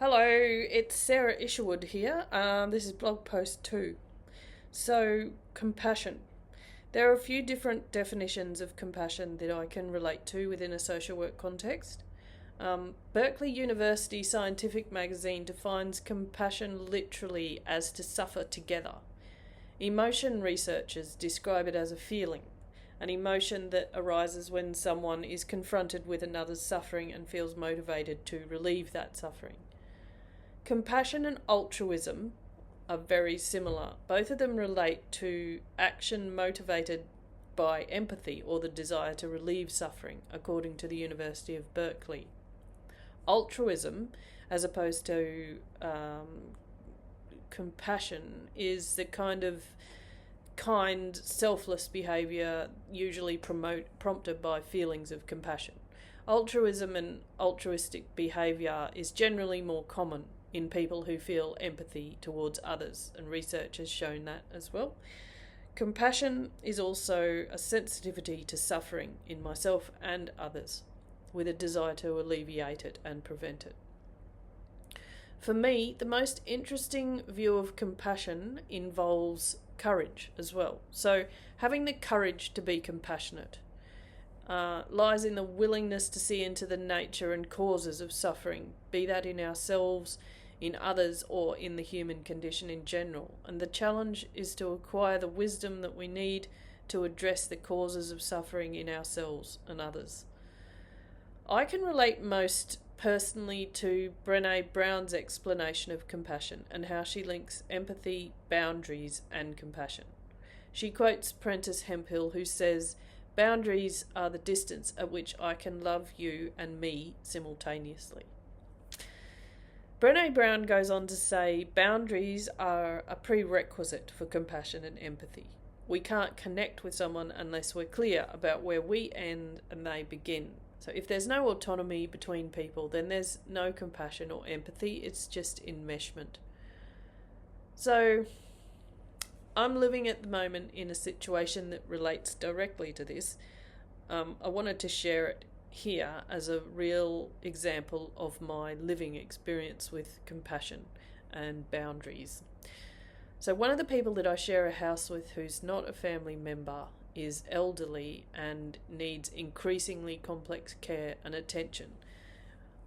Hello, it's Sara Isherwood here. This is blog post 2. So, compassion. There are a few different definitions of compassion that I can relate to within a social work context. Berkeley University Scientific Magazine defines compassion literally as to suffer together. Emotion researchers describe it as a feeling, an emotion that arises when someone is confronted with another's suffering and feels motivated to relieve that suffering. Compassion and altruism are very similar. Both of them relate to action motivated by empathy or the desire to relieve suffering, according to the University of Berkeley. Altruism, as opposed to compassion, is the kind, selfless behaviour usually prompted by feelings of compassion. Altruism and altruistic behaviour is generally more common in people who feel empathy towards others, and research has shown that as well. Compassion is also a sensitivity to suffering in myself and others, with a desire to alleviate it and prevent it. For me, the most interesting view of compassion involves courage as well. So, having the courage to be compassionate lies in the willingness to see into the nature and causes of suffering, be that in ourselves, in others, or in the human condition in general. And the challenge is to acquire the wisdom that we need to address the causes of suffering in ourselves and others. I can relate most personally to Brené Brown's explanation of compassion and how she links empathy, boundaries, and compassion. She quotes Prentice Hemphill, who says, "Boundaries are the distance at which I can love you and me simultaneously." Brené Brown goes on to say, boundaries are a prerequisite for compassion and empathy. We can't connect with someone unless we're clear about where we end and they begin. So if there's no autonomy between people, then there's no compassion or empathy. It's just enmeshment. So I'm living at the moment in a situation that relates directly to this. I wanted to share it here as a real example of my living experience with compassion and boundaries. So one of the people that I share a house with who's not a family member is elderly and needs increasingly complex care and attention.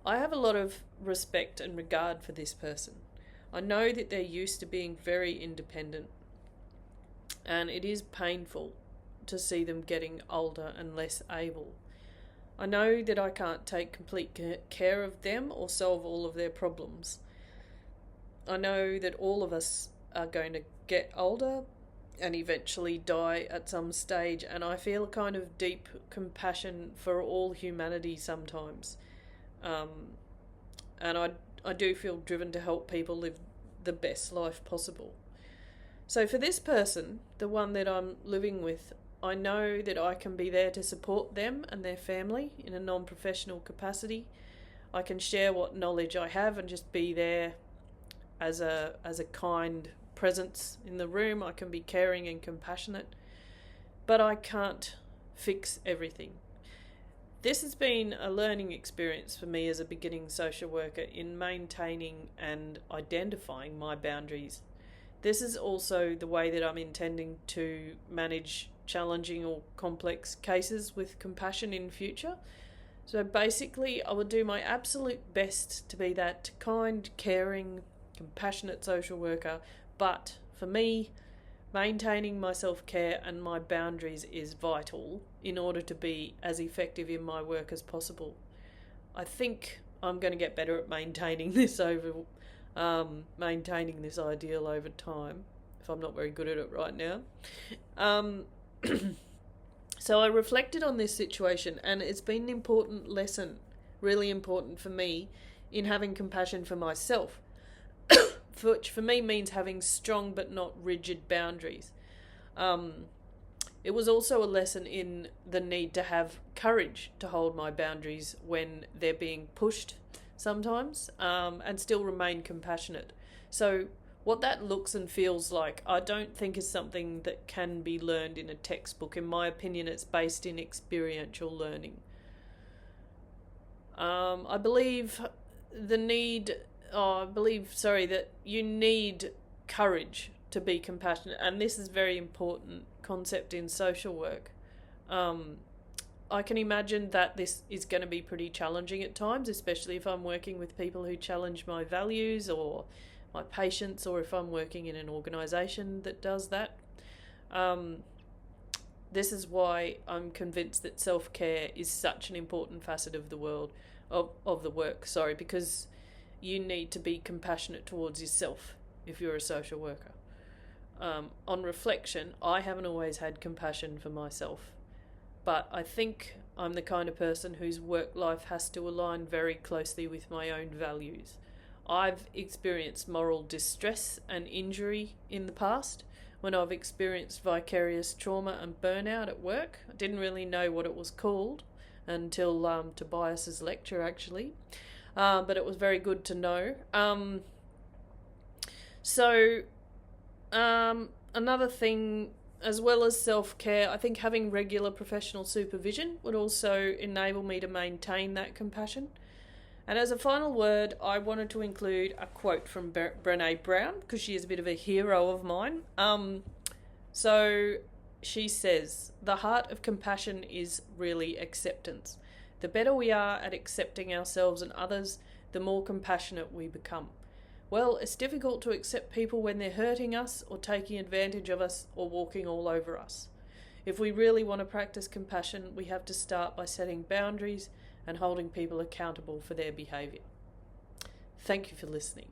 I have a lot of respect and regard for this person. I know that they're used to being very independent, and it is painful to see them getting older and less able. I know that I can't take complete care of them or solve all of their problems. I know that all of us are going to get older and eventually die at some stage, and I feel a kind of deep compassion for all humanity sometimes. And I do feel driven to help people live the best life possible. So for this person, the one that I'm living with, I know that I can be there to support them and their family in a non-professional capacity. I can share what knowledge I have and just be there as a kind presence in the room. I can be caring and compassionate, but I can't fix everything. This has been a learning experience for me as a beginning social worker in maintaining and identifying my boundaries. This is also the way that I'm intending to manage challenging or complex cases with compassion in future. So basically, I will do my absolute best to be that kind, caring, compassionate social worker, but for me, maintaining my self-care and my boundaries is vital in order to be as effective in my work as possible. I think I'm going to get better at maintaining this ideal over time, if I'm not very good at it right now. So I reflected on this situation, and it's been an important lesson, really important for me, in having compassion for myself, which for me means having strong but not rigid boundaries. It was also a lesson in the need to have courage to hold my boundaries when they're being pushed sometimes, and still remain compassionate. So what that looks and feels like, I don't think is something that can be learned in a textbook. In my opinion, it's based in experiential learning. I believe the need I believe, that you need courage to be compassionate, and this is a very important concept in social work. I can imagine that this is going to be pretty challenging at times, especially if I'm working with people who challenge my values or my patients, or if I'm working in an organisation that does that. This is why I'm convinced that self-care is such an important facet of the work, because you need to be compassionate towards yourself if you're a social worker. On reflection, I haven't always had compassion for myself, but I think I'm the kind of person whose work life has to align very closely with my own values. I've experienced moral distress and injury in the past when I've experienced vicarious trauma and burnout at work. I didn't really know what it was called until Tobias's lecture, actually. But it was very good to know. Another thing, as well as self-care, I think having regular professional supervision would also enable me to maintain that compassion. And as a final word, I wanted to include a quote from Brené Brown, because she is a bit of a hero of mine. So she says, "The heart of compassion is really acceptance. The better we are at accepting ourselves and others, the more compassionate we become. Well, it's difficult to accept people when they're hurting us or taking advantage of us or walking all over us. If we really want to practice compassion, we have to start by setting boundaries and holding people accountable for their behaviour." Thank you for listening.